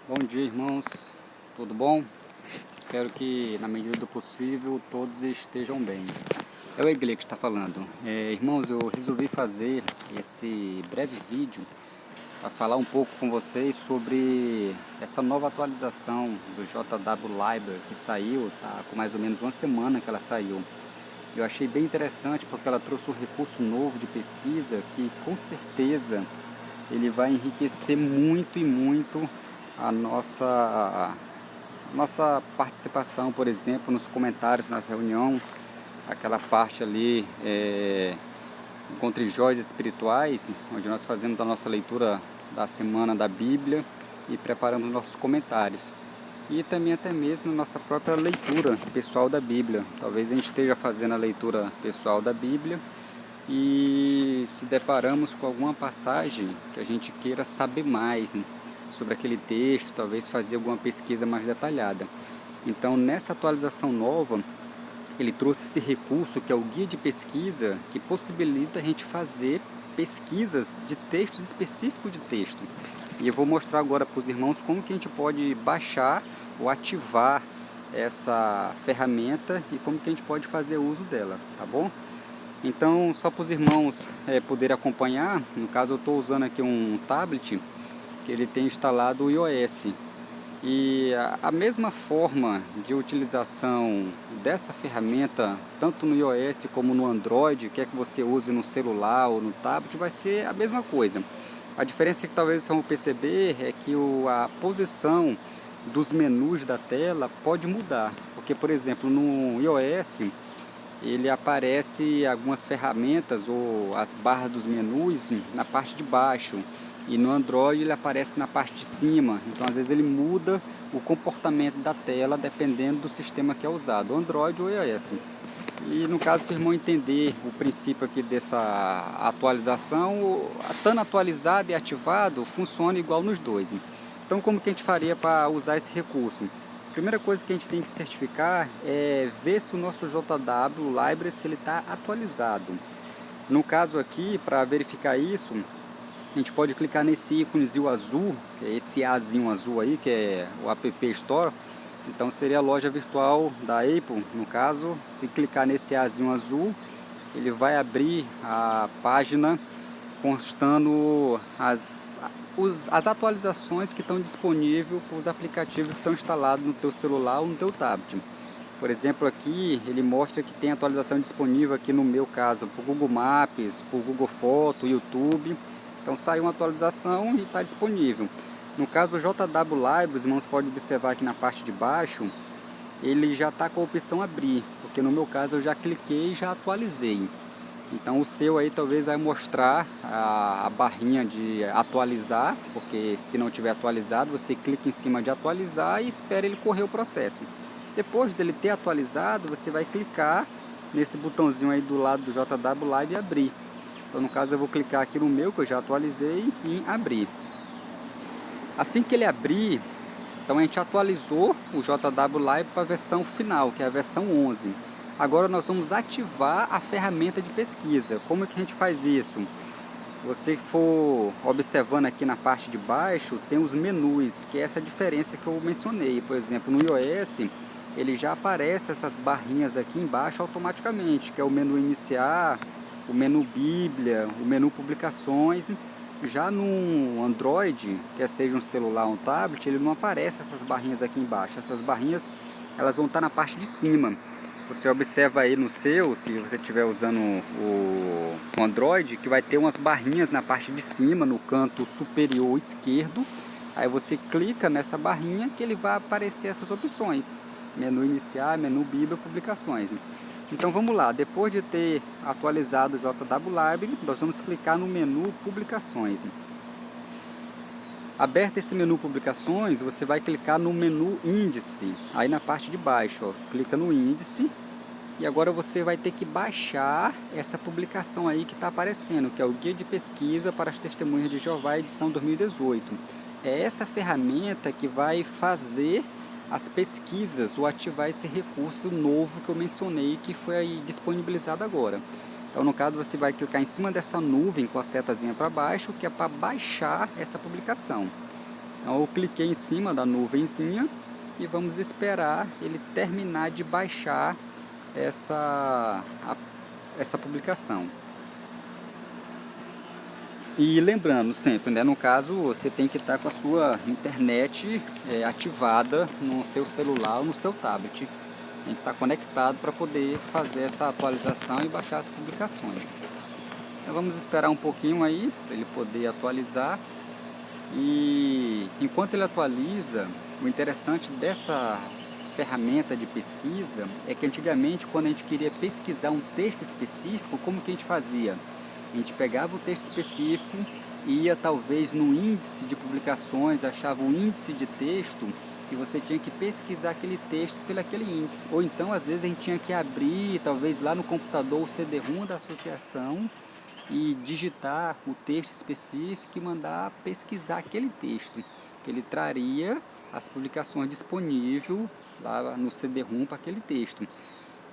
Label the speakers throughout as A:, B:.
A: Bom dia, irmãos. Tudo bom? Espero que, na medida do possível, todos estejam bem. É o Egle que está falando. Irmãos, eu resolvi fazer esse breve vídeo para falar um pouco com vocês sobre essa nova atualização do JW Library que saiu, tá com mais ou menos uma semana que ela saiu. Eu achei bem interessante porque ela trouxe um recurso novo de pesquisa que, com certeza, ele vai enriquecer muito e muito a nossa participação, por exemplo, nos comentários na reunião, aquela parte ali, Encontre Joias Espirituais, onde nós fazemos a nossa leitura da semana da Bíblia e preparamos nossos comentários. E também até mesmo nossa própria leitura pessoal da Bíblia. Talvez a gente esteja fazendo a leitura pessoal da Bíblia e se deparamos com alguma passagem que a gente queira saber mais, né, sobre aquele texto, talvez fazer alguma pesquisa mais detalhada. Então, nessa atualização nova, ele trouxe esse recurso que é o guia de pesquisa, que possibilita a gente fazer pesquisas de textos específicos de texto. E eu vou mostrar agora para os irmãos como que a gente pode baixar ou ativar essa ferramenta e como que a gente pode fazer uso dela, tá bom? Então, só para os irmãos poderem acompanhar, no caso eu estou usando aqui um tablet que ele tem instalado o iOS. E a mesma forma de utilização dessa ferramenta, tanto no iOS como no Android, quer que você use no celular ou no tablet, vai ser a mesma coisa. A diferença que talvez vocês vão perceber é que a posição dos menus da tela pode mudar. Porque, por exemplo, no iOS, ele aparece algumas ferramentas ou as barras dos menus na parte de baixo. E no Android ele aparece na parte de cima, então às vezes ele muda o comportamento da tela dependendo do sistema que é usado, Android ou iOS. E no caso, se o irmão entender o princípio aqui dessa atualização, estando atualizado e ativado, funciona igual nos dois. Então, como que a gente faria para usar esse recurso? A primeira coisa que a gente tem que certificar é ver se o nosso JW Library está atualizado. No caso aqui, para verificar isso, a gente pode clicar nesse íconezinho azul, que é esse Azinho azul aí, que é o App Store. Então seria a loja virtual da Apple. No caso, se clicar nesse Azinho azul, ele vai abrir a página constando as atualizações que estão disponíveis para os aplicativos que estão instalados no teu celular ou no teu tablet. Por exemplo, aqui ele mostra que tem atualização disponível aqui no meu caso, para o Google Maps, para o Google Foto, YouTube. Então saiu uma atualização e está disponível. No caso do JW Library, os irmãos podem observar aqui na parte de baixo, ele já está com a opção abrir, porque no meu caso eu já cliquei e já atualizei. Então o seu aí talvez vai mostrar a barrinha de atualizar, porque se não tiver atualizado, você clica em cima de atualizar e espera ele correr o processo. Depois dele ter atualizado, você vai clicar nesse botãozinho aí do lado do JW Live e abrir. Então no caso eu vou clicar aqui no meu, que eu já atualizei, em abrir. Assim que ele abrir, então a gente atualizou o JW Live para a versão final, que é a versão 11. Agora nós vamos ativar a ferramenta de pesquisa. Como é que a gente faz isso? Se você for observando aqui na parte de baixo, tem os menus, que é essa diferença que eu mencionei. Por exemplo, no iOS, ele já aparece essas barrinhas aqui embaixo automaticamente, que é o menu iniciar, o menu Bíblia, o menu publicações. Já no Android, quer seja um celular ou um tablet, ele não aparece essas barrinhas aqui embaixo. Essas barrinhas, elas vão estar na parte de cima. Você observa aí no seu, se você estiver usando o Android, que vai ter umas barrinhas na parte de cima, no canto superior esquerdo. Aí você clica nessa barrinha que ele vai aparecer essas opções. Menu iniciar, menu Bíblia, publicações. Então vamos lá, depois de ter atualizado o JW Library, nós vamos clicar no menu publicações. Aberto esse menu publicações, você vai clicar no menu índice, aí na parte de baixo, ó, clica no índice. E agora você vai ter que baixar essa publicação aí que está aparecendo, que é o Guia de Pesquisa para as Testemunhas de Jeová, edição 2018. É essa ferramenta que vai fazer as pesquisas ou ativar esse recurso novo que eu mencionei, que foi aí disponibilizado agora. Então no caso você vai clicar em cima dessa nuvem com a setazinha para baixo, que é para baixar essa publicação. Então eu cliquei em cima da nuvenzinha e vamos esperar ele terminar de baixar essa publicação. E lembrando sempre, né, no caso você tem que estar com a sua internet ativada no seu celular ou no seu tablet. Tem que estar conectado para poder fazer essa atualização e baixar as publicações. Então vamos esperar um pouquinho aí para ele poder atualizar. E enquanto ele atualiza, o interessante dessa ferramenta de pesquisa é que antigamente, quando a gente queria pesquisar um texto específico, como que a gente fazia? A gente pegava o texto específico, ia talvez no índice de publicações, achava o índice de texto e você tinha que pesquisar aquele texto pelo aquele índice. Ou então, às vezes, a gente tinha que abrir, talvez lá no computador, o CD-ROM da associação e digitar o texto específico e mandar pesquisar aquele texto, que ele traria as publicações disponíveis lá no CD-ROM para aquele texto.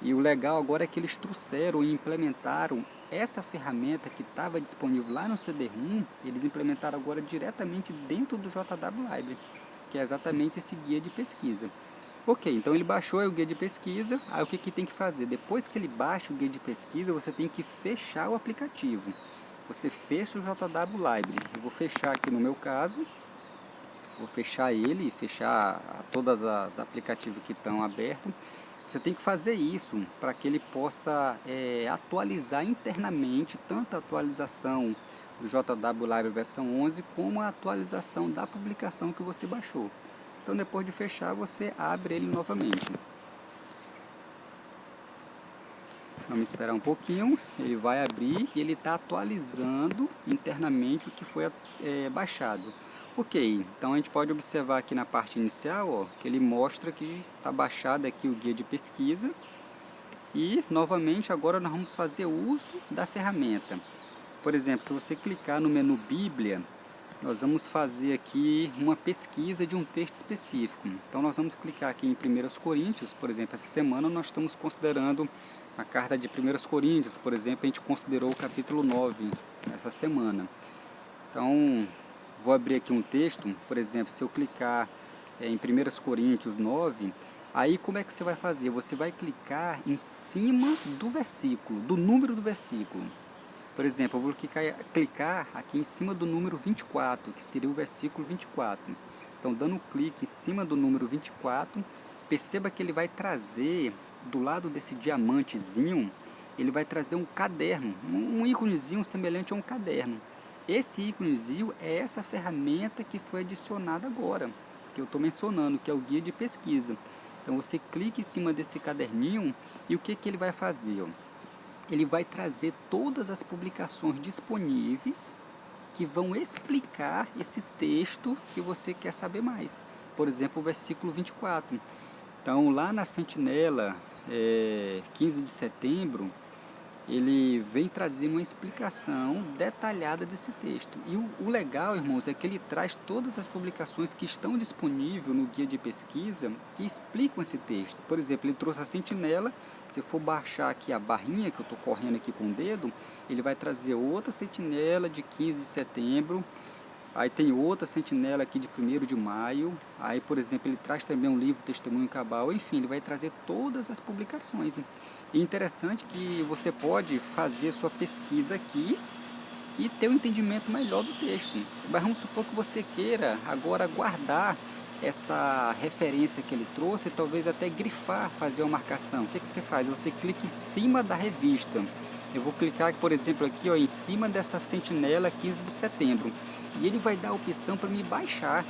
A: E o legal agora é que eles trouxeram e implementaram essa ferramenta que estava disponível lá no CD-ROM, eles implementaram agora diretamente dentro do JW Library, que é exatamente esse guia de pesquisa. Ok, então ele baixou o guia de pesquisa, aí o que tem que fazer? Depois que ele baixa o guia de pesquisa, você tem que fechar o aplicativo. Você fecha o JW Library. Eu vou fechar aqui no meu caso, vou fechar ele, fechar todos os aplicativos que estão abertos. Você tem que fazer isso para que ele possa atualizar internamente, tanto a atualização do JW Library versão 11, como a atualização da publicação que você baixou. Então depois de fechar, você abre ele novamente. Vamos esperar um pouquinho, ele vai abrir e ele está atualizando internamente o que foi baixado. Ok, então a gente pode observar aqui na parte inicial, ó, que ele mostra que está baixado aqui o guia de pesquisa. E novamente agora nós vamos fazer uso da ferramenta. Por exemplo, se você clicar no menu Bíblia, nós vamos fazer aqui uma pesquisa de um texto específico. Então nós vamos clicar aqui em 1 Coríntios, por exemplo, essa semana nós estamos considerando a carta de 1 Coríntios, por exemplo, a gente considerou o capítulo 9 essa semana. Então, vou abrir aqui um texto, por exemplo, se eu clicar em 1 Coríntios 9, aí como é que você vai fazer? Você vai clicar em cima do versículo, do número do versículo. Por exemplo, eu vou clicar aqui em cima do número 24, que seria o versículo 24. Então, dando um clique em cima do número 24, perceba que ele vai trazer, do lado desse diamantezinho, ele vai trazer um caderno, um íconezinho semelhante a um caderno. Esse íconezinho é essa ferramenta que foi adicionada agora, que eu estou mencionando, que é o guia de pesquisa. Então, você clica em cima desse caderninho e o que ele vai fazer? Ó? Ele vai trazer todas as publicações disponíveis que vão explicar esse texto que você quer saber mais. Por exemplo, o versículo 24. Então, lá na Sentinela, 15 de setembro, ele vem trazer uma explicação detalhada desse texto. E o legal, irmãos, é que ele traz todas as publicações que estão disponíveis no guia de pesquisa que explicam esse texto. Por exemplo, ele trouxe a Sentinela. Se eu for baixar aqui a barrinha que eu estou correndo aqui com o dedo, ele vai trazer outra Sentinela de 15 de setembro. Aí tem outra Sentinela aqui de 1º de maio. Aí, por exemplo, ele traz também um livro Testemunho Cabal. Enfim, ele vai trazer todas as publicações. E interessante que você pode fazer sua pesquisa aqui e ter um entendimento melhor do texto. Mas vamos supor que você queira agora guardar essa referência que ele trouxe e talvez até grifar, fazer uma marcação. O que você faz? Você clica em cima da revista. Eu vou clicar, por exemplo, aqui ó, em cima dessa Sentinela 15 de setembro. E ele vai dar a opção para me baixar.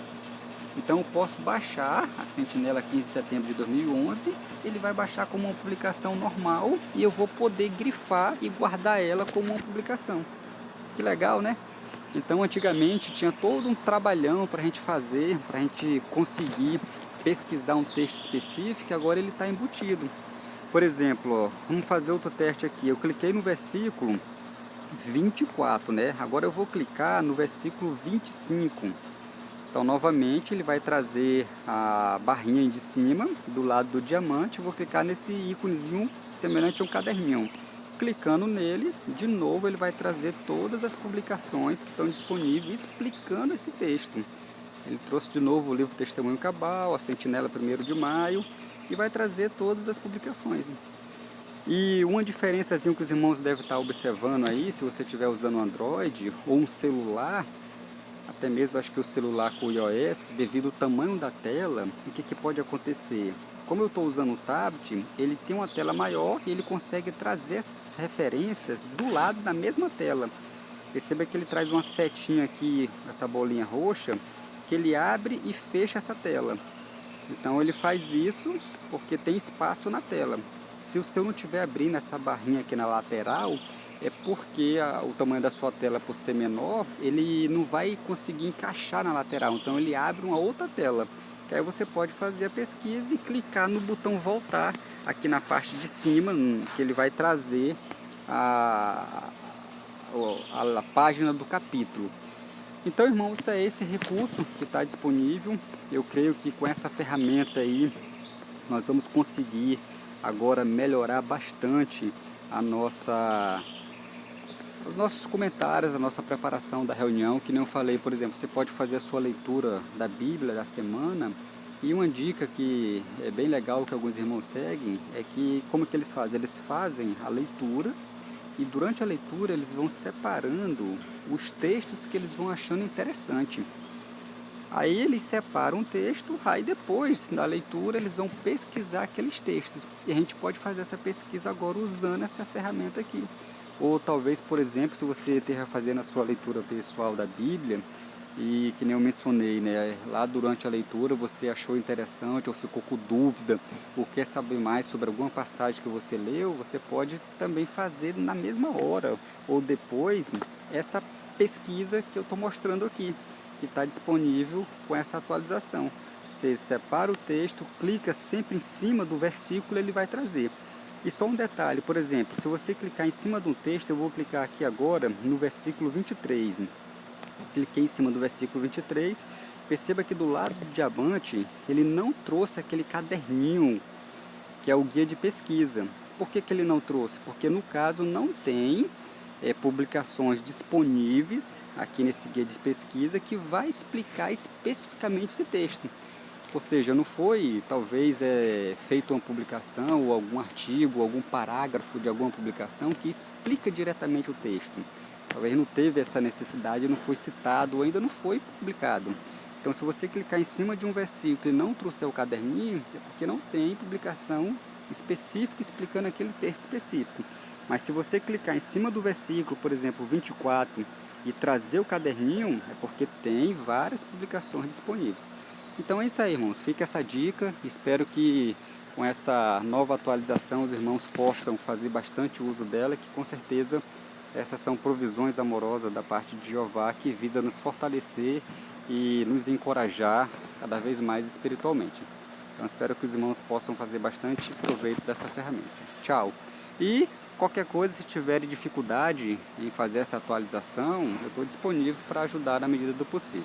A: Então eu posso baixar a Sentinela 15 de setembro de 2011, ele vai baixar como uma publicação normal e eu vou poder grifar e guardar ela como uma publicação. Que legal, né? Então antigamente tinha todo um trabalhão para a gente fazer, para a gente conseguir pesquisar um texto específico, agora ele está embutido. Por exemplo, ó, vamos fazer outro teste aqui. Eu cliquei no versículo 24, né? Agora eu vou clicar no versículo 25. Então, novamente, ele vai trazer a barrinha de cima, do lado do diamante. Eu vou clicar nesse íconezinho semelhante a um caderninho. Clicando nele, de novo, ele vai trazer todas as publicações que estão disponíveis, explicando esse texto. Ele trouxe de novo o livro Testemunho Cabal, a Sentinela 1º de Maio, e vai trazer todas as publicações. E uma diferençazinha que os irmãos devem estar observando aí, se você estiver usando um Android ou um celular, até mesmo acho que o celular com o iOS, devido ao tamanho da tela, o que pode acontecer? Como eu estou usando o tablet, ele tem uma tela maior e ele consegue trazer essas referências do lado da mesma tela. Perceba que ele traz uma setinha aqui, essa bolinha roxa, que ele abre e fecha essa tela. Então ele faz isso porque tem espaço na tela. Se o seu não estiver abrindo essa barrinha aqui na lateral, é porque o tamanho da sua tela, por ser menor, ele não vai conseguir encaixar na lateral. Então ele abre uma outra tela, que aí você pode fazer a pesquisa e clicar no botão voltar aqui na parte de cima, que ele vai trazer a página do capítulo. Então, irmãos, é esse recurso que está disponível. Eu creio que com essa ferramenta aí nós vamos conseguir agora melhorar bastante os nossos comentários, a nossa preparação da reunião. Que nem eu falei, por exemplo, você pode fazer a sua leitura da Bíblia da semana. E uma dica que é bem legal que alguns irmãos seguem é que, como que eles fazem? Eles fazem a leitura e durante a leitura eles vão separando os textos que eles vão achando interessante. Aí eles separam um texto, aí depois da leitura eles vão pesquisar aqueles textos. E a gente pode fazer essa pesquisa agora usando essa ferramenta aqui. Ou talvez, por exemplo, se você esteja fazendo a sua leitura pessoal da Bíblia, e que nem eu mencionei, né, lá durante a leitura você achou interessante ou ficou com dúvida ou quer saber mais sobre alguma passagem que você leu, você pode também fazer na mesma hora ou depois essa pesquisa que eu estou mostrando aqui, que está disponível com essa atualização. Você separa o texto, clica sempre em cima do versículo, ele vai trazer. E só um detalhe, por exemplo, se você clicar em cima de um texto, eu vou clicar aqui agora no versículo 23. Cliquei em cima do versículo 23, perceba que do lado do diamante ele não trouxe aquele caderninho que é o guia de pesquisa. Por que ele não trouxe? Porque no caso não tem publicações disponíveis aqui nesse guia de pesquisa que vai explicar especificamente esse texto. Ou seja, não foi talvez feita uma publicação ou algum artigo, algum parágrafo de alguma publicação que explica diretamente o texto. Talvez não teve essa necessidade, não foi citado, ou ainda não foi publicado. Então, se você clicar em cima de um versículo e não trouxer o caderninho, é porque não tem publicação específica explicando aquele texto específico. Mas se você clicar em cima do versículo, por exemplo, 24, e trazer o caderninho, é porque tem várias publicações disponíveis. Então é isso aí, irmãos. Fica essa dica. Espero que com essa nova atualização os irmãos possam fazer bastante uso dela, que com certeza essas são provisões amorosas da parte de Jeová que visa nos fortalecer e nos encorajar cada vez mais espiritualmente. Então espero que os irmãos possam fazer bastante proveito dessa ferramenta. Tchau! E qualquer coisa, se tiverem dificuldade em fazer essa atualização, eu estou disponível para ajudar na medida do possível.